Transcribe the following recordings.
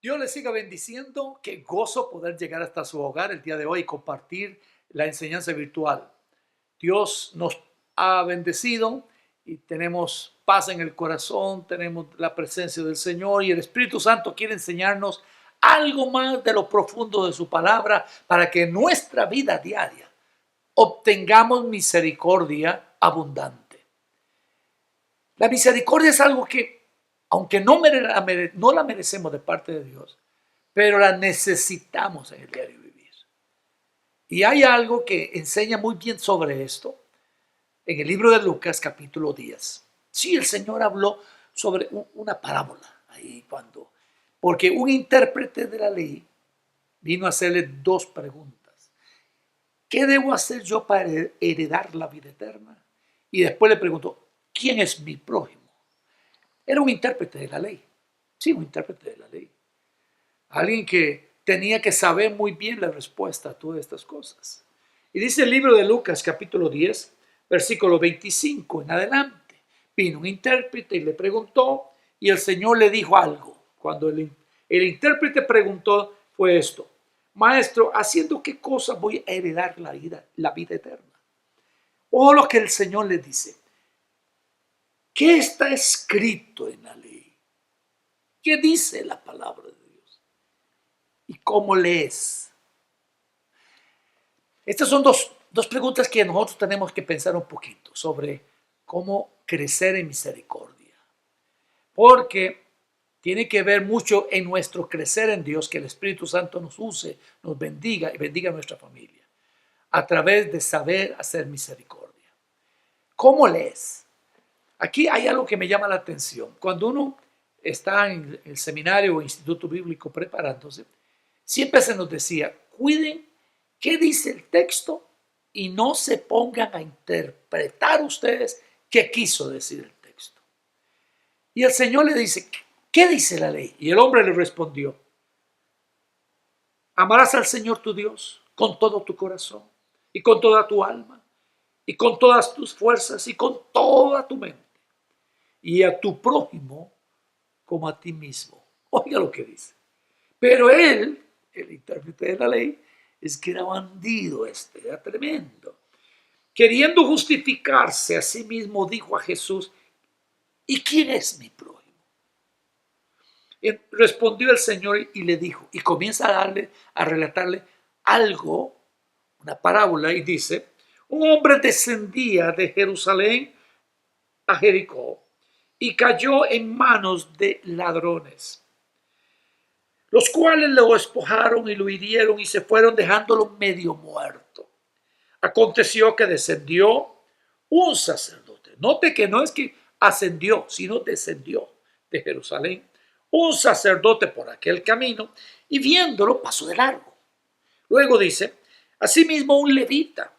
Dios les siga bendiciendo. Qué gozo poder llegar hasta su hogar el día de hoy y compartir la enseñanza virtual. Dios nos ha bendecido y tenemos paz en el corazón, tenemos la presencia del Señor y el Espíritu Santo quiere enseñarnos algo más de lo profundo de su palabra para que en nuestra vida diaria obtengamos misericordia abundante. La misericordia es algo que, aunque no la merecemos de parte de Dios, pero la necesitamos en el diario vivir. Y hay algo que enseña muy bien sobre esto en el libro de Lucas capítulo 10. Sí, el Señor habló sobre una parábola ahí porque un intérprete de la ley vino a hacerle dos preguntas. ¿Qué debo hacer yo para heredar la vida eterna? Y después le preguntó, ¿quién es mi prójimo? Era un intérprete de la ley. Sí, un intérprete de la ley. Alguien que tenía que saber muy bien la respuesta a todas estas cosas. Y dice el libro de Lucas, capítulo 10, versículo 25 en adelante. Vino un intérprete y le preguntó, y el Señor le dijo algo. Cuando el intérprete preguntó, fue esto: Maestro, ¿haciendo qué cosa voy a heredar la vida eterna? O lo que el Señor le dice: ¿qué está escrito en la ley? ¿Qué dice la palabra de Dios? ¿Y cómo lees? Estas son dos preguntas que nosotros tenemos que pensar un poquito sobre cómo crecer en misericordia. Porque tiene que ver mucho en nuestro crecer en Dios, que el Espíritu Santo nos use, nos bendiga y bendiga a nuestra familia, a través de saber hacer misericordia. ¿Cómo lees? Aquí hay algo que me llama la atención. Cuando uno está en el seminario o instituto bíblico preparándose, siempre se nos decía, cuiden qué dice el texto y no se pongan a interpretar ustedes qué quiso decir el texto. Y el Señor le dice, ¿qué dice la ley? Y el hombre le respondió, amarás al Señor tu Dios con todo tu corazón y con toda tu alma y con todas tus fuerzas y con toda tu mente, y a tu prójimo como a ti mismo. Oiga lo que dice. Pero él, el intérprete de la ley, es que era bandido era tremendo. Queriendo justificarse a sí mismo, dijo a Jesús, ¿y quién es mi prójimo? Y respondió el Señor y le dijo, y comienza a relatarle algo, una parábola, y dice, un hombre descendía de Jerusalén a Jericó y cayó en manos de ladrones, los cuales lo despojaron y lo hirieron y se fueron dejándolo medio muerto. Aconteció que descendió un sacerdote. Note que no es que ascendió, sino descendió de Jerusalén un sacerdote por aquel camino y viéndolo pasó de largo. Luego dice, asimismo un levita,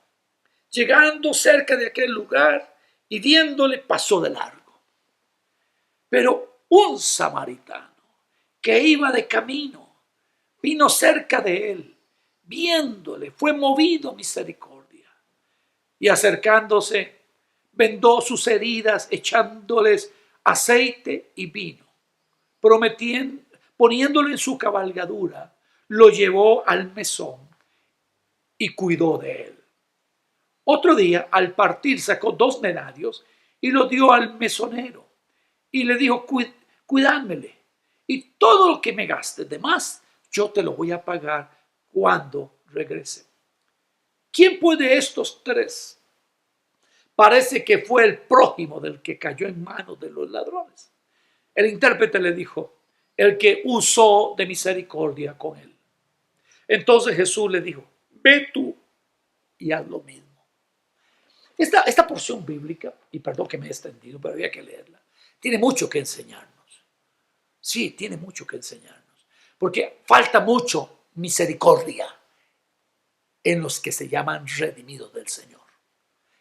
llegando cerca de aquel lugar y viéndole pasó de largo. Pero un samaritano que iba de camino vino cerca de él, viéndole, fue movido a misericordia y acercándose, vendó sus heridas, echándoles aceite y vino, poniéndolo en su cabalgadura, lo llevó al mesón y cuidó de él. Otro día, al partir, sacó 2 denarios y lo dio al mesonero y le dijo, cuídamele, y todo lo que me gastes de más, yo te lo voy a pagar cuando regrese. ¿Quién puede estos 3? Parece que fue el prójimo del que cayó en manos de los ladrones. El intérprete le dijo, el que usó de misericordia con él. Entonces Jesús le dijo, ve tú y haz lo mismo. Esta porción bíblica, y perdón que me he extendido, pero había que leerla, tiene mucho que enseñarnos. Sí, tiene mucho que enseñarnos. Porque falta mucho misericordia en los que se llaman redimidos del Señor.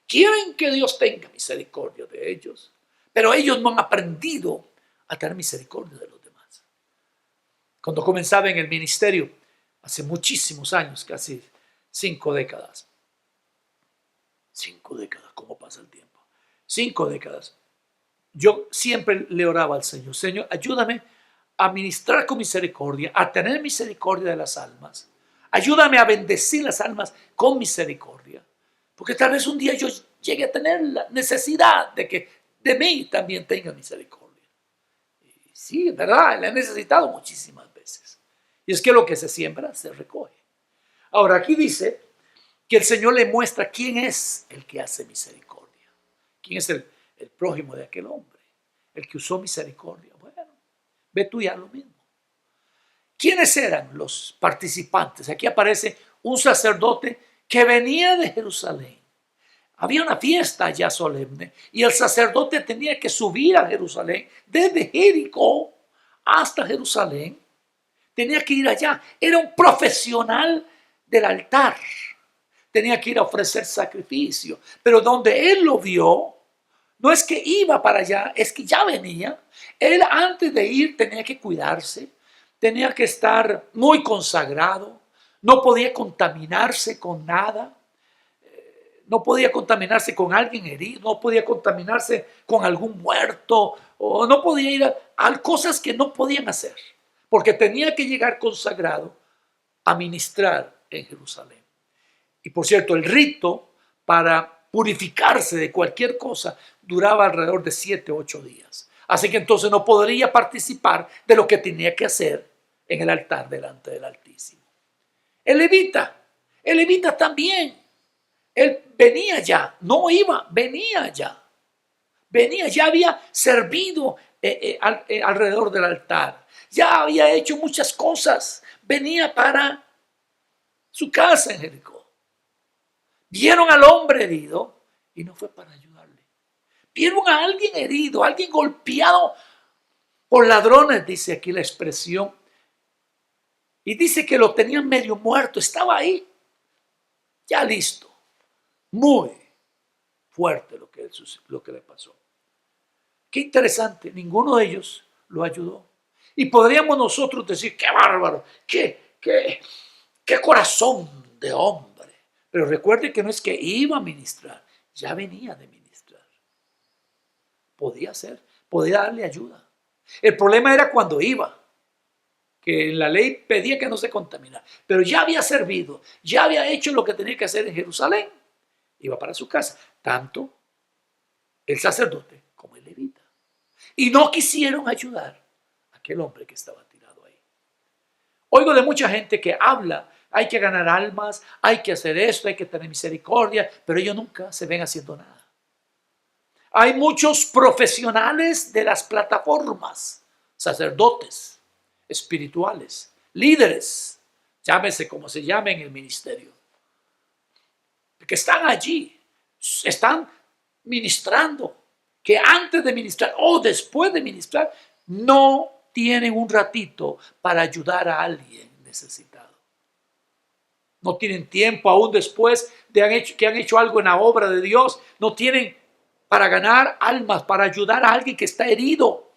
Quieren que Dios tenga misericordia de ellos, pero ellos no han aprendido a tener misericordia de los demás. Cuando comenzaba en el ministerio, hace muchísimos años, casi 5 décadas. 5 décadas, ¿cómo pasa el tiempo? 5 décadas. Yo siempre le oraba al Señor, Señor, ayúdame a ministrar con misericordia, a tener misericordia de las almas. Ayúdame a bendecir las almas con misericordia. Porque tal vez un día yo llegue a tener la necesidad de que de mí también tenga misericordia. Y sí, es verdad, la he necesitado muchísimas veces. Y es que lo que se siembra se recoge. Ahora aquí dice que el Señor le muestra quién es el que hace misericordia. ¿Quién es el prójimo de aquel hombre? El que usó misericordia. Bueno, ve tú ya lo mismo. ¿Quiénes eran los participantes? Aquí aparece un sacerdote que venía de Jerusalén. Había una fiesta allá solemne y el sacerdote tenía que subir a Jerusalén desde Jericó hasta Jerusalén. Tenía que ir allá. Era un profesional del altar. Tenía que ir a ofrecer sacrificio. Pero donde él lo vio, no es que iba para allá, es que ya venía. Él antes de ir tenía que cuidarse. Tenía que estar muy consagrado. No podía contaminarse con nada. No podía contaminarse con alguien herido. No podía contaminarse con algún muerto. O no podía ir a cosas que no podían hacer. Porque tenía que llegar consagrado a ministrar en Jerusalén. Y por cierto, el rito para purificarse de cualquier cosa duraba alrededor de 7 u 8 días. Así que entonces no podría participar de lo que tenía que hacer en el altar delante del Altísimo. El levita también. Él venía ya, no iba, venía ya. Venía, ya había servido alrededor del altar. Ya había hecho muchas cosas. Venía para su casa en Jericó. Vieron al hombre herido y no fue para ayudarle. Vieron a alguien herido, alguien golpeado por ladrones, dice aquí la expresión. Y dice que lo tenían medio muerto, estaba ahí, ya listo. Muy fuerte lo que le pasó. Qué interesante, ninguno de ellos lo ayudó. Y podríamos nosotros decir, qué bárbaro, qué corazón de hombre. Pero recuerde que no es que iba a ministrar, ya venía de ministrar. Podía ser, podía darle ayuda. El problema era cuando iba, que la ley pedía que no se contaminara. Pero ya había servido, ya había hecho lo que tenía que hacer en Jerusalén. Iba para su casa, tanto el sacerdote como el levita. Y no quisieron ayudar a aquel hombre que estaba tirado ahí. Oigo de mucha gente que habla, hay que ganar almas, hay que hacer esto, hay que tener misericordia, pero ellos nunca se ven haciendo nada. Hay muchos profesionales de las plataformas, sacerdotes espirituales, líderes, llámese como se llame en el ministerio, que están allí, están ministrando, que antes de ministrar o después de ministrar, no tienen un ratito para ayudar a alguien necesitado. No tienen tiempo aún después de que han hecho algo en la obra de Dios. No tienen para ganar almas, para ayudar a alguien que está herido,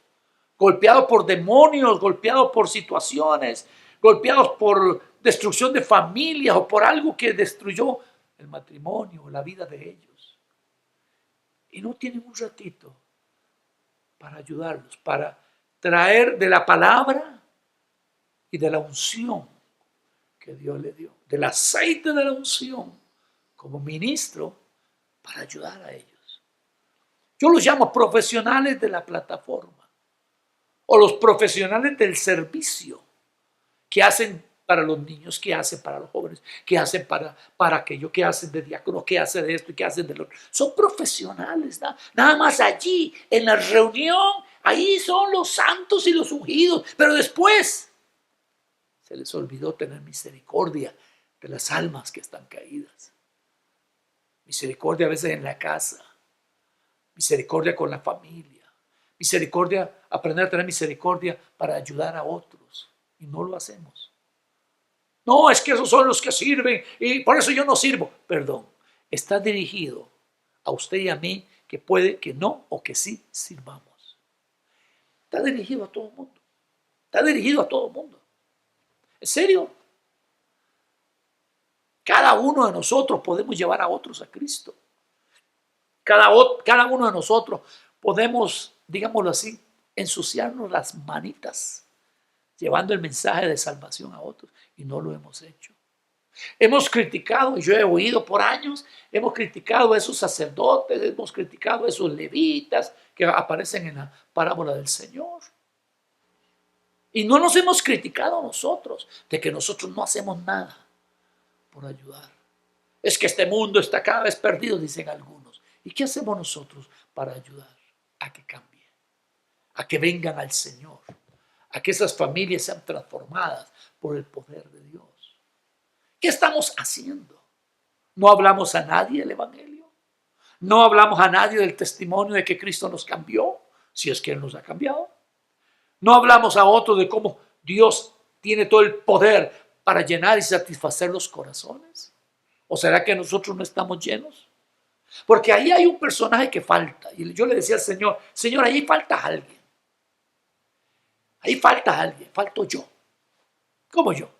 golpeado por demonios, golpeado por situaciones, golpeados por destrucción de familias o por algo que destruyó el matrimonio, la vida de ellos. Y no tienen un ratito para ayudarlos, para traer de la palabra y de la unción que Dios le dio, del aceite de la unción como ministro para ayudar a ellos. Yo los llamo profesionales de la plataforma o los profesionales del servicio que hacen para los niños, que hacen para los jóvenes, que hacen para aquello, que hacen de diácono, que hacen de esto y que hacen de lo otro. Son profesionales, nada más allí en la reunión, ahí son los santos y los ungidos, pero después se les olvidó tener misericordia de las almas que están caídas. Misericordia a veces en la casa, misericordia con la familia, misericordia, aprender a tener misericordia para ayudar a otros. Y no lo hacemos. No, es que esos son los que sirven y por eso yo no sirvo. Perdón, está dirigido a usted y a mí que puede que no o que sí sirvamos. Está dirigido a todo el mundo. Está dirigido a todo el mundo. ¿En serio? Cada uno de nosotros podemos llevar a otros a Cristo. Cada uno de nosotros podemos, digámoslo así, ensuciarnos las manitas llevando el mensaje de salvación a otros, y no lo hemos hecho. Hemos criticado, yo he oído por años, hemos criticado a esos sacerdotes, hemos criticado a esos levitas que aparecen en la parábola del Señor. Y no nos hemos criticado nosotros de que nosotros no hacemos nada por ayudar. Es que este mundo está cada vez perdido, dicen algunos. ¿Y qué hacemos nosotros para ayudar a que cambie? A que vengan al Señor, a que esas familias sean transformadas por el poder de Dios. ¿Qué estamos haciendo? ¿No hablamos a nadie del Evangelio? ¿No hablamos a nadie del testimonio de que Cristo nos cambió, si es que Él nos ha cambiado? ¿No hablamos a otros de cómo Dios tiene todo el poder para llenar y satisfacer los corazones? ¿O será que nosotros no estamos llenos? Porque ahí hay un personaje que falta. Y yo le decía al Señor, Señor, ahí falta alguien. Ahí falta alguien, falto yo. ¿Cómo yo?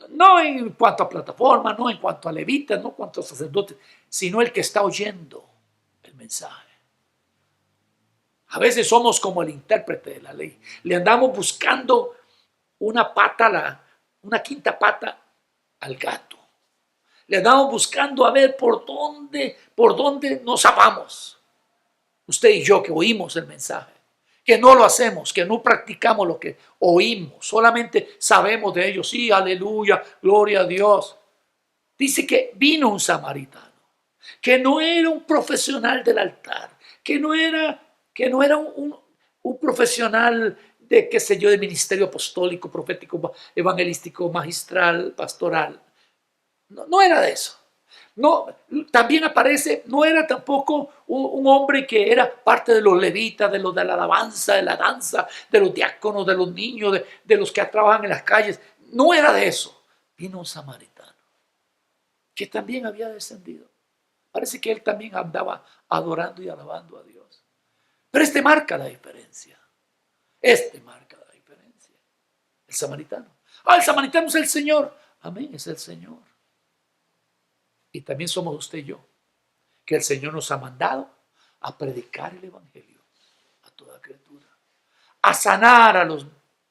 No en cuanto a plataforma, no en cuanto a levitas, no en cuanto a sacerdotes, sino el que está oyendo el mensaje. A veces somos como el intérprete de la ley. Le andamos buscando una quinta pata al gato. Le andamos buscando a ver por dónde nos amamos. Usted y yo que oímos el mensaje, que no lo hacemos, que no practicamos lo que oímos, solamente sabemos de ello. Sí, aleluya, gloria a Dios. Dice que vino un samaritano, que no era un profesional del altar, que no era un profesional de, qué sé yo, de ministerio apostólico, profético, evangelístico, magistral, pastoral. No era de eso. No, también aparece, no era tampoco un hombre que era parte de los levitas, de los de la alabanza, de la danza, de los diáconos, de los niños, de los que trabajan en las calles. No era de eso. Vino un samaritano que también había descendido. Parece que él también andaba adorando y alabando a Dios. Pero este marca la diferencia. Este marca la diferencia. El samaritano. El samaritano es el Señor. Amén, es el Señor. Y también somos usted y yo, que el Señor nos ha mandado a predicar el Evangelio a toda criatura, a sanar a los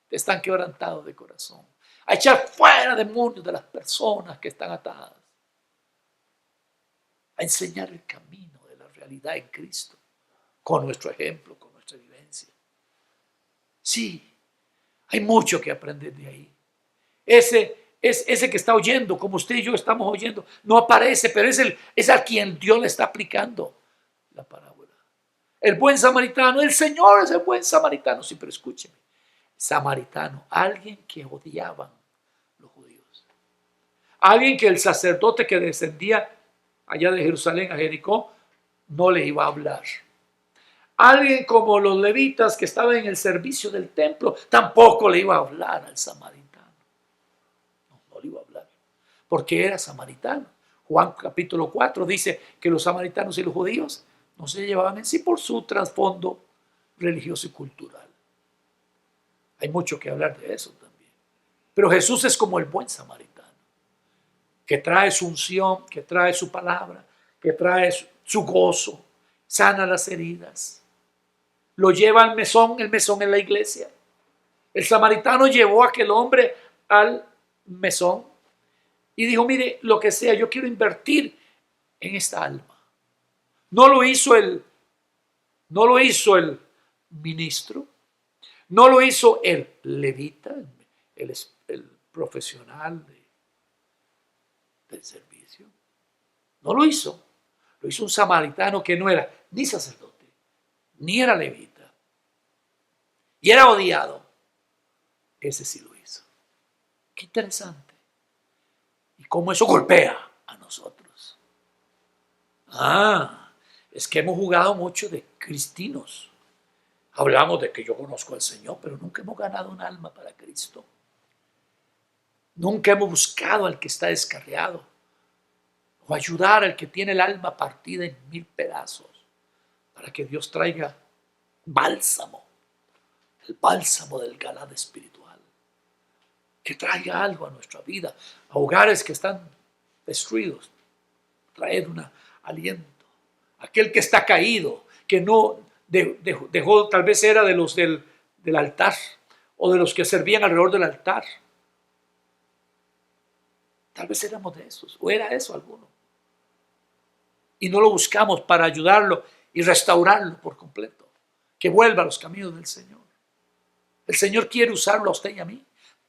que están quebrantados de corazón, a echar fuera demonios de las personas que están atadas, a enseñar el camino de la realidad en Cristo, con nuestro ejemplo, con nuestra vivencia. Sí, hay mucho que aprender de ahí. Ese que está oyendo, como usted y yo estamos oyendo, no aparece, pero es a quien Dios le está aplicando la parábola. El buen samaritano, el Señor es el buen samaritano. Sí, pero escúcheme, samaritano, alguien que odiaban los judíos. Alguien que el sacerdote que descendía allá de Jerusalén a Jericó no le iba a hablar. Alguien como los levitas que estaban en el servicio del templo tampoco le iba a hablar al samaritano. No le iba a hablar, porque era samaritano. Juan capítulo 4 dice que los samaritanos y los judíos no se llevaban en sí por su trasfondo religioso y cultural. Hay mucho que hablar de eso también. Pero Jesús es como el buen samaritano, que trae su unción, que trae su palabra, que trae su gozo, sana las heridas. Lo lleva al mesón, el mesón en la iglesia. El samaritano llevó a aquel hombre al mesón y dijo, mire, lo que sea, yo quiero invertir en esta alma. No lo hizo el ministro, no lo hizo el levita, el profesional del servicio. No lo hizo. Lo hizo un samaritano que no era ni sacerdote, ni era levita. Y era odiado. Ese sí lo hizo. Qué interesante. Y cómo eso golpea a nosotros. Es que hemos jugado mucho de cristinos. Hablamos de que yo conozco al Señor, pero nunca hemos ganado un alma para Cristo. Nunca hemos buscado al que está descarriado o ayudar al que tiene el alma partida en 1000 pedazos para que Dios traiga bálsamo, el bálsamo del Galad espiritual, que traiga algo a nuestra vida, a hogares que están destruidos, traer un aliento. Aquel que está caído, que no dejó, tal vez era de los del altar, o de los que servían alrededor del altar. Tal vez éramos de esos, o era eso alguno. Y no lo buscamos para ayudarlo y restaurarlo por completo. Que vuelva a los caminos del Señor. El Señor quiere usarlo a usted y a mí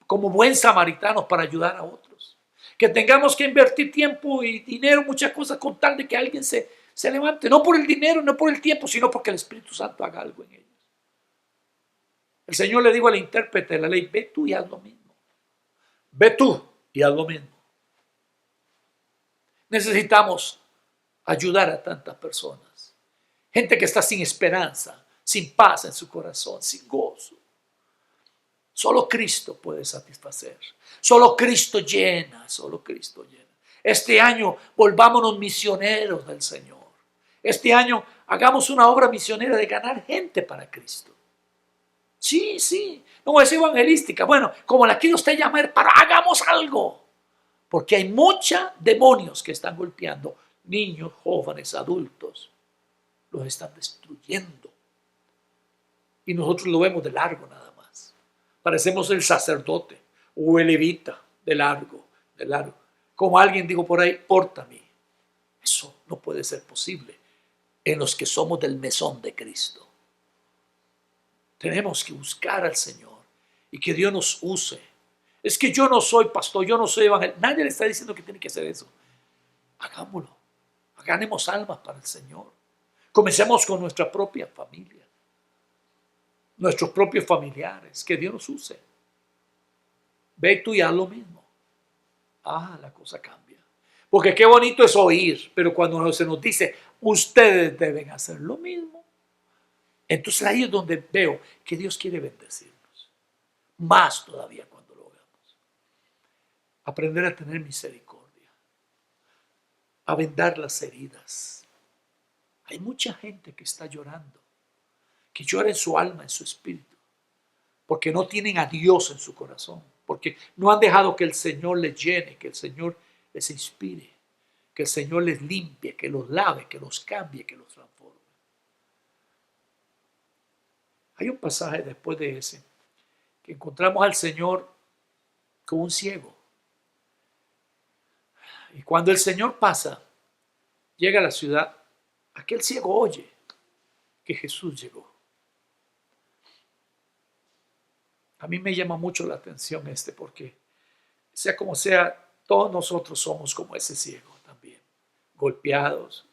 como buen samaritano para ayudar a otros. Que tengamos que invertir tiempo y dinero, muchas cosas, con tal de que alguien se levante. No por el dinero, no por el tiempo, sino porque el Espíritu Santo haga algo en ellos. El Señor le dijo al intérprete de la ley, ve tú y haz lo mismo. Ve tú y haz lo mismo. Necesitamos ayudar a tantas personas. Gente que está sin esperanza, sin paz en su corazón, sin gozo. Solo Cristo puede satisfacer. Solo Cristo llena, solo Cristo llena. Este año volvámonos misioneros del Señor. Este año hagamos una obra misionera de ganar gente para Cristo. Sí, sí. No es evangelística. Bueno, como la quiere usted llamar, pero hagamos algo. Porque hay muchos demonios que están golpeando. Niños, jóvenes, adultos. Los están destruyendo. Y nosotros lo vemos de largo nada más. Parecemos el sacerdote o el levita de largo, de largo. Como alguien dijo por ahí, órtame. Eso no puede ser posible en los que somos del mesón de Cristo. Tenemos que buscar al Señor y que Dios nos use. Es que yo no soy pastor, yo no soy evangelista. Nadie le está diciendo que tiene que hacer eso. Hagámoslo. Ganemos almas para el Señor. Comencemos con nuestra propia familia. Nuestros propios familiares. Que Dios nos use. Ve tú y haz lo mismo. La cosa cambia. Porque qué bonito es oír, pero cuando se nos dice, ustedes deben hacer lo mismo, entonces ahí es donde veo que Dios quiere bendecirnos. Más todavía cuando lo hagamos. Aprender a tener misericordia. A vendar las heridas. Hay mucha gente que está llorando. Que llora en su alma, en su espíritu. Porque no tienen a Dios en su corazón. Porque no han dejado que el Señor les llene, que el Señor les inspire, que el Señor les limpie, que los lave, que los cambie, que los transforme. Hay un pasaje después de ese que encontramos al Señor con un ciego. Y cuando el Señor pasa, llega a la ciudad, aquel ciego oye que Jesús llegó. A mí me llama mucho la atención porque sea como sea, todos nosotros somos como ese ciego también, golpeados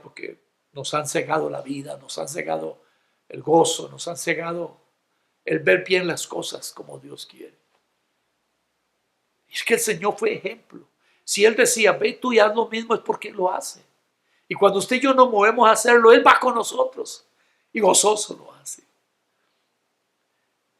porque nos han cegado la vida, nos han cegado el gozo, nos han cegado el ver bien las cosas como Dios quiere. Y es que el Señor fue ejemplo. Si Él decía, ve tú y haz lo mismo, es porque Él lo hace. Y cuando usted y yo nos movemos a hacerlo, Él va con nosotros y gozoso lo hace.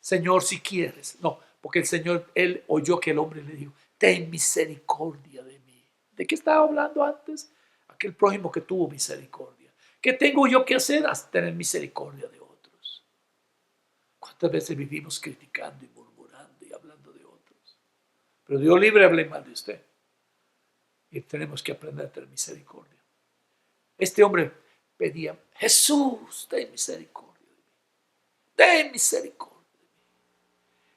Señor, si quieres. No, porque el Señor, Él oyó que el hombre le dijo, ten misericordia de mí. ¿De qué estaba hablando antes? Aquel prójimo que tuvo misericordia. ¿Qué tengo yo que hacer? Hasta tener misericordia de otros. ¿Cuántas veces vivimos criticando y murmurando y hablando de otros? Pero Dios libre hable mal de usted. Y tenemos que aprender a tener misericordia. Este hombre pedía, Jesús, ten misericordia de mí. Ten misericordia.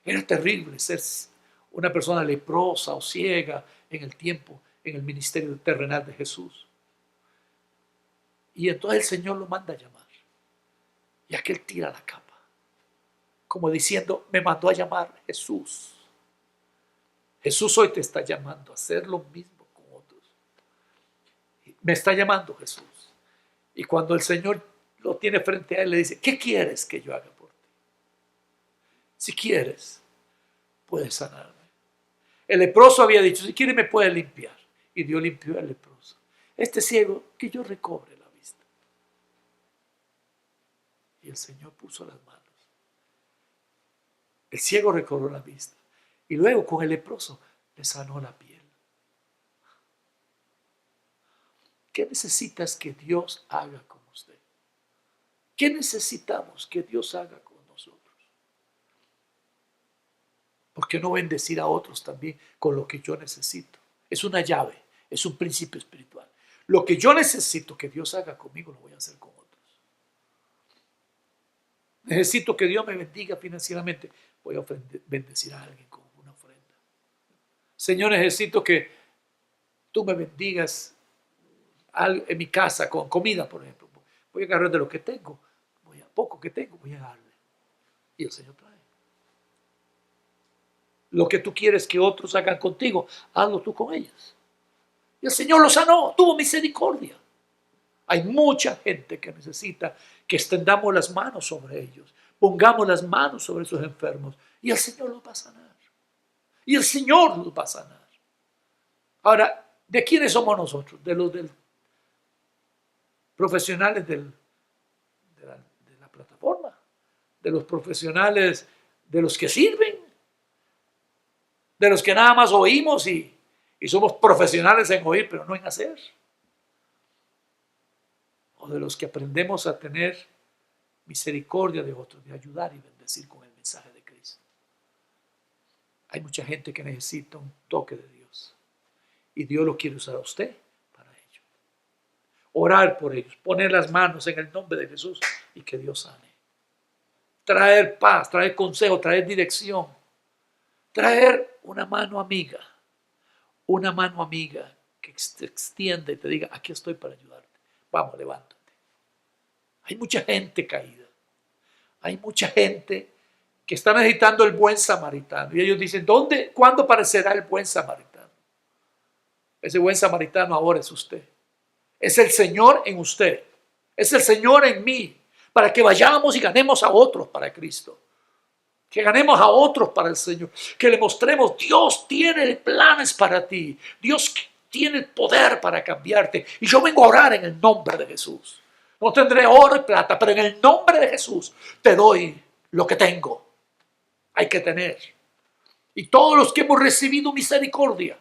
Era terrible ser una persona leprosa o ciega en el tiempo, en el ministerio terrenal de Jesús. Y entonces el Señor lo manda a llamar. Y aquel tira la capa. Como diciendo, me mandó a llamar Jesús. Jesús hoy te está llamando a hacer lo mismo con otros. Me está llamando Jesús. Y cuando el Señor lo tiene frente a él, le dice, ¿qué quieres que yo haga por ti? Si quieres, puedes sanarme. El leproso había dicho, si quieres me puedes limpiar. Y Dios limpió al leproso. Este ciego, que yo recobre la vista. Y el Señor puso las manos. El ciego recobró la vista. Y luego con el leproso le sanó la piel. ¿Qué necesitas que Dios haga con usted? ¿Qué necesitamos que Dios haga con nosotros? ¿Por qué no bendecir a otros también con lo que yo necesito? Es una llave, es un principio espiritual. Lo que yo necesito que Dios haga conmigo, lo voy a hacer con otros. Necesito que Dios me bendiga financieramente. Voy a bendecir a alguien con una ofrenda. Señor, necesito que tú me bendigas en mi casa con comida, por ejemplo. Voy a agarrar de lo que tengo. Poco que tengo, voy a darle. Y el Señor trae. Lo que tú quieres que otros hagan contigo, hazlo tú con ellos. Y el Señor lo sanó, tuvo misericordia. Hay mucha gente que necesita que extendamos las manos sobre ellos, pongamos las manos sobre esos enfermos y el Señor los va a sanar. Y el Señor los va a sanar. Ahora, ¿de quiénes somos nosotros? De los profesionales de la plataforma, de los profesionales, de los que sirven, de los que nada más oímos y somos profesionales en oír, pero no en hacer. O de los que aprendemos a tener misericordia de otros, de ayudar y bendecir con el mensaje de Cristo. Hay mucha gente que necesita un toque de Dios y Dios lo quiere usar a usted para ello. Orar por ellos, poner las manos en el nombre de Jesús y que Dios sane. Traer paz, traer consejo, traer dirección, traer una mano amiga que te extienda y te diga, aquí estoy para ayudarte. Vamos, levántate. Hay mucha gente caída. Hay mucha gente que está necesitando el buen samaritano. Y ellos dicen, ¿cuándo aparecerá el buen samaritano? Ese buen samaritano ahora es usted. Es el Señor en usted. Es el Señor en mí. Para que vayamos y ganemos a otros para Cristo. Que ganemos a otros para el Señor. Que le mostremos, Dios tiene planes para ti. Dios tiene el poder para cambiarte. Y yo vengo a orar en el nombre de Jesús. No tendré oro y plata, pero en el nombre de Jesús te doy lo que tengo. Hay que tener. Y todos los que hemos recibido misericordia,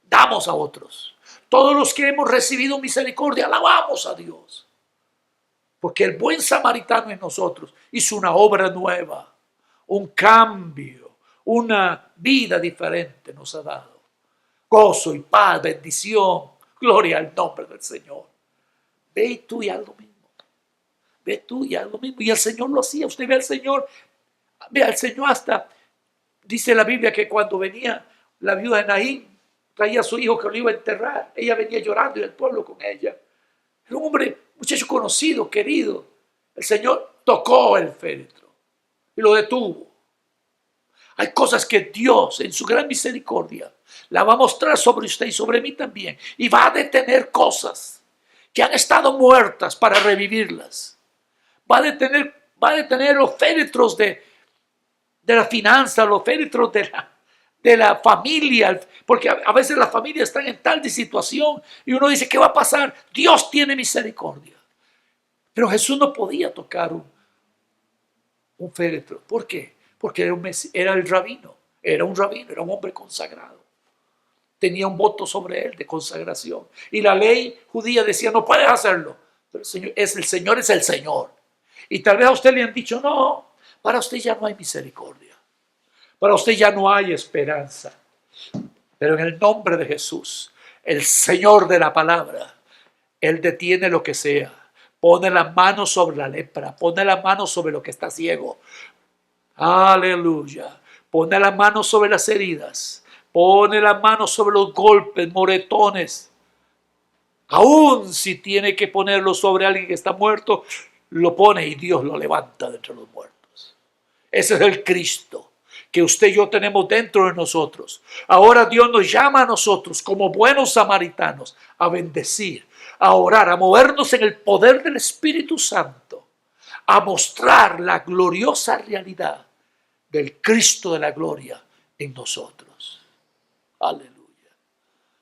damos a otros. Todos los que hemos recibido misericordia, alabamos a Dios. Porque el buen samaritano en nosotros hizo una obra nueva, un cambio, una vida diferente nos ha dado. Gozo y paz, bendición, gloria al nombre del Señor. Ve tú y haz lo mismo. Ve tú y haz lo mismo. Y el Señor lo hacía. Usted ve al Señor. Ve al Señor hasta, dice la Biblia que cuando venía la viuda de Naín, traía a su hijo que lo iba a enterrar. Ella venía llorando y el pueblo con ella. Era un hombre, muchacho conocido, querido. El Señor tocó el féretro y lo detuvo. Hay cosas que Dios, en su gran misericordia, la va a mostrar sobre usted y sobre mí también. Y va a detener cosas que han estado muertas para revivirlas. Va a detener los féretros de la finanza, los féretros de la familia, porque a veces las familias están en tal situación y uno dice, ¿qué va a pasar? Dios tiene misericordia. Pero Jesús no podía tocar un féretro. ¿Por qué? Porque era el rabino, era un hombre consagrado. Tenía un voto sobre él de consagración. Y la ley judía decía, no puedes hacerlo. Pero el Señor es el Señor. Y tal vez a usted le han dicho, no, para usted ya no hay misericordia. Para usted ya no hay esperanza. Pero en el nombre de Jesús, el Señor de la palabra, Él detiene lo que sea. Pone la mano sobre la lepra. Pone la mano sobre lo que está ciego. Aleluya. Pone la mano sobre las heridas. Pone la mano sobre los golpes, moretones. Aún si tiene que ponerlo sobre alguien que está muerto, lo pone y Dios lo levanta de entre los muertos. Ese es el Cristo que usted y yo tenemos dentro de nosotros. Ahora Dios nos llama a nosotros como buenos samaritanos a bendecir, a orar, a movernos en el poder del Espíritu Santo, a mostrar la gloriosa realidad del Cristo de la gloria en nosotros. Aleluya,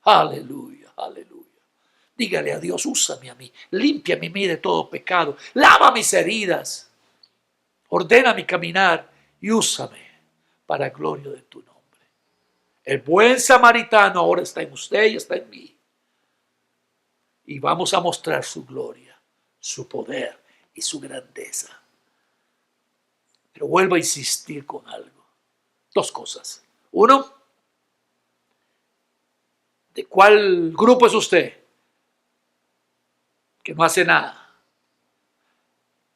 aleluya, aleluya. Dígale a Dios, úsame a mí, límpiame a mí de todo pecado, lava mis heridas, ordena mi caminar y úsame para gloria de tu nombre. El buen samaritano ahora está en usted y está en mí. Y vamos a mostrar su gloria, su poder y su grandeza. Pero vuelvo a insistir con algo. Dos cosas. Uno, ¿de cuál grupo es usted? Que no hace nada.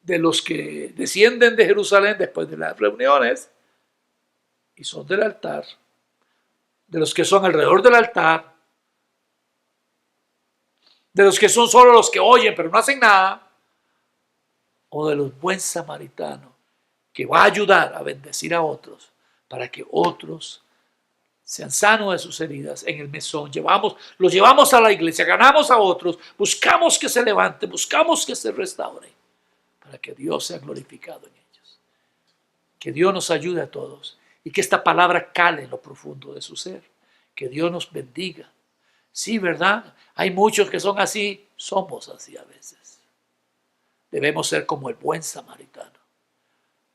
de los que descienden de Jerusalén después de las reuniones y son del altar, de los que son alrededor del altar, de los que son solo los que oyen pero no hacen nada, o de los buen samaritanos que va a ayudar a bendecir a otros para que otros sean sanos de sus heridas en el mesón. Los llevamos a la iglesia, ganamos a otros, buscamos que se levanten, buscamos que se restauren para que Dios sea glorificado en ellos. Que Dios nos ayude a todos y que esta palabra cale en lo profundo de su ser. Que Dios nos bendiga. Sí, ¿verdad? Hay muchos que son así, somos así a veces. Debemos ser como el buen samaritano,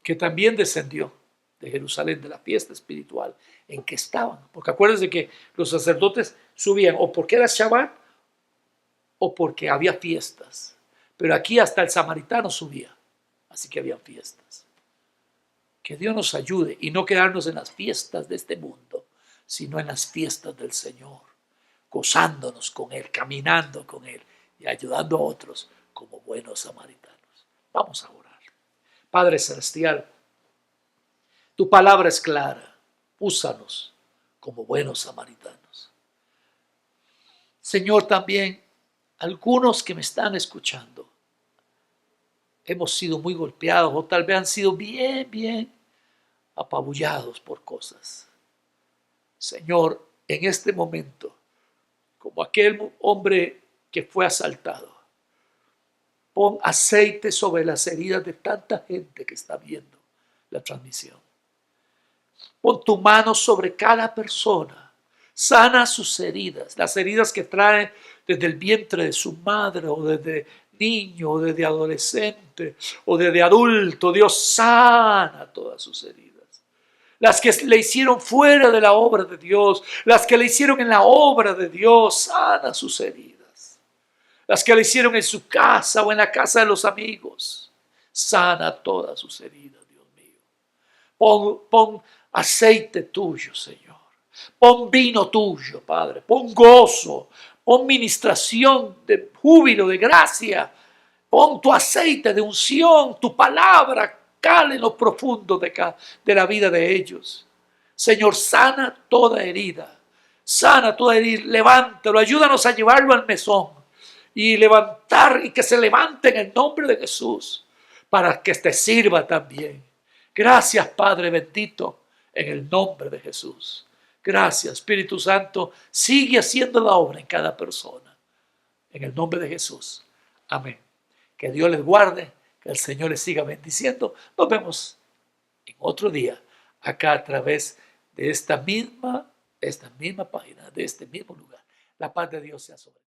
que también descendió de Jerusalén, de la fiesta espiritual en que estaban. Porque acuérdense que los sacerdotes subían o porque era Shabbat o porque había fiestas. Pero aquí hasta el samaritano subía, así que había fiestas. Que Dios nos ayude y no quedarnos en las fiestas de este mundo, sino en las fiestas del Señor, gozándonos con Él, caminando con Él y ayudando a otros como buenos samaritanos. Vamos a orar. Padre Celestial, tu palabra es clara. Úsanos como buenos samaritanos. Señor, también algunos que me están escuchando hemos sido muy golpeados o tal vez han sido bien apabullados por cosas. Señor, en este momento, como aquel hombre que fue asaltado, pon aceite sobre las heridas de tanta gente que está viendo la transmisión. Pon tu mano sobre cada persona. Sana sus heridas, las heridas que traen desde el vientre de su madre o desde niño o desde adolescente o desde adulto. Dios, sana todas sus heridas. Las que le hicieron fuera de la obra de Dios, las que le hicieron en la obra de Dios, sana sus heridas. Las que le hicieron en su casa o en la casa de los amigos, sana todas sus heridas, Dios mío. Pon aceite tuyo, Señor. Pon vino tuyo, Padre. Pon gozo. Pon ministración de júbilo, de gracia. Pon tu aceite de unción, tu palabra, cale en lo profundo de la vida de ellos. Señor, sana toda herida. Sana toda herida. Levántalo, ayúdanos a llevarlo al mesón. Y levantar, y que se levante en el nombre de Jesús. Para que te sirva también. Gracias, Padre bendito, en el nombre de Jesús. Gracias, Espíritu Santo. Sigue haciendo la obra en cada persona. En el nombre de Jesús. Amén. Que Dios les guarde, que el Señor les siga bendiciendo. Nos vemos en otro día, acá a través de esta misma página, de este mismo lugar. La paz de Dios sea sobre